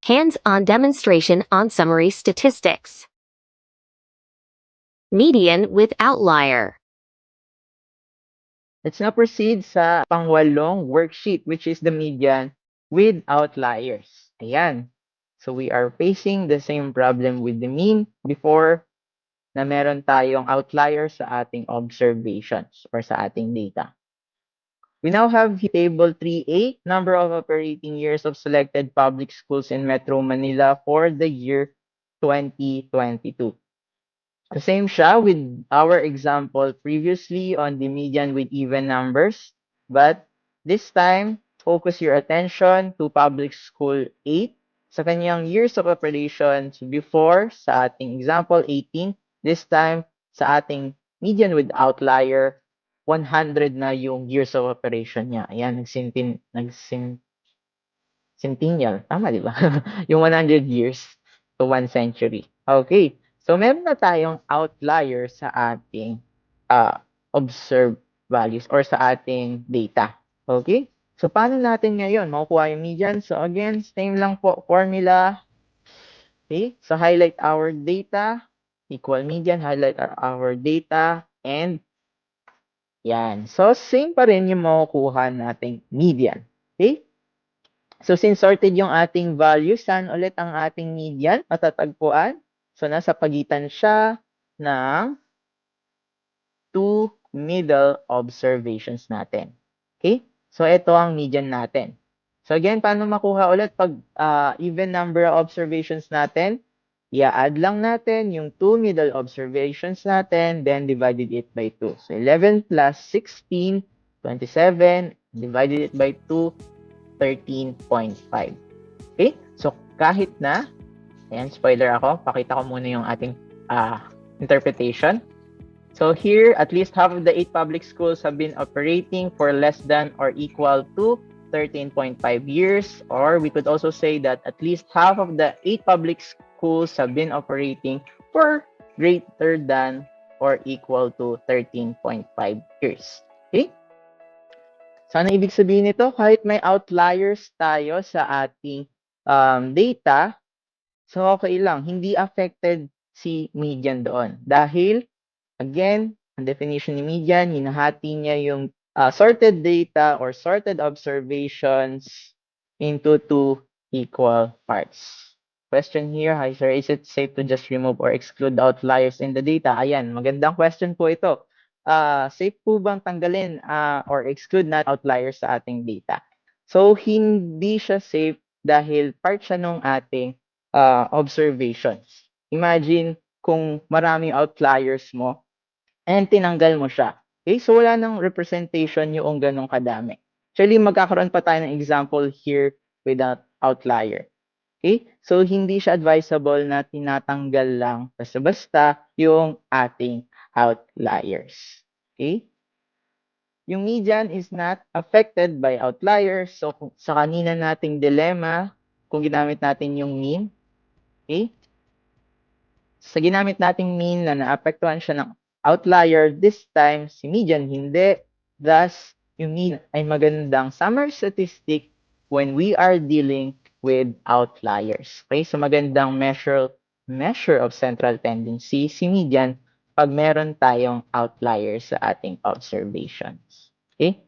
Hands-on demonstration on summary statistics. Median with outlier. Let's now proceed sa pangwalong worksheet, which is the median with outliers. Ayan. So we are facing the same problem with the mean before na meron tayong outlier sa ating observations or sa ating data. We now have table 3A, number of operating years of selected public schools in Metro Manila for the year 2022. The same siya with our example previously on the median with even numbers, but this time, focus your attention to public school 8 sa kanyang years of operations before sa ating example 18, this time sa ating median with outlier 100 na yung years of operation niya. Ayan, centennial. Tama, di ba? Yung 100 years to 1 century. Okay. So, meron na tayong outlier sa ating observed values or sa ating data. Okay? So, paano natin ngayon makukuha yung median? So, again, same lang po formula. Okay? So, highlight our data, equal median, highlight our data, and yan. So, same pa rin yung makukuha nating median. Okay? So, since sorted yung ating values, saan ulit ang ating median matatagpuan? So, nasa pagitan siya ng two middle observations natin. Okay? So, ito ang median natin. So, again, paano makuha ulit pag even number of observations natin? I-add lang natin yung two middle observations natin, then divided it by 2. So, 11 plus 16, 27, divided it by 2, 13.5. Okay? So, kahit na, ayan, spoiler ako, pakita ko muna yung ating interpretation. So, here, at least half of the 8 public schools have been operating for less than or equal to 13.5 years, or we could also say that at least half of the 8 public schools have been operating for greater than or equal to 13.5 years. Okay? So, ano ibig sabihin nito? Kahit may outliers tayo sa ating data, so okay lang. Hindi affected si median doon. Dahil, again, ang definition ni median, hinahati niya yung sorted data or sorted observations into two equal parts. Question here, hi sir, is it safe to just remove or exclude outliers in the data? Ayan, magandang question po ito. Safe po bang tanggalin or exclude na outliers sa ating data? So, hindi siya safe dahil part siya ng ating observations. Imagine kung maraming outliers mo and tinanggal mo siya. Okay? So, wala nang representation yung ganong kadami. Actually, magkakaroon pa tayo ng example here without outlier. Okay? So, hindi siya advisable na tinatanggal lang basta-basta yung ating outliers. Okay? Yung median is not affected by outliers. So, sa kanina nating dilemma, kung ginamit natin yung mean, okay? Sa ginamit nating mean na naapektuhan siya ng outlier, this time, si median hindi. Thus, yung mean ay magandang summary statistic when we are dealing with outliers. Okay? So, magandang measure of central tendency si median pag meron tayong outliers sa ating observations. Okay?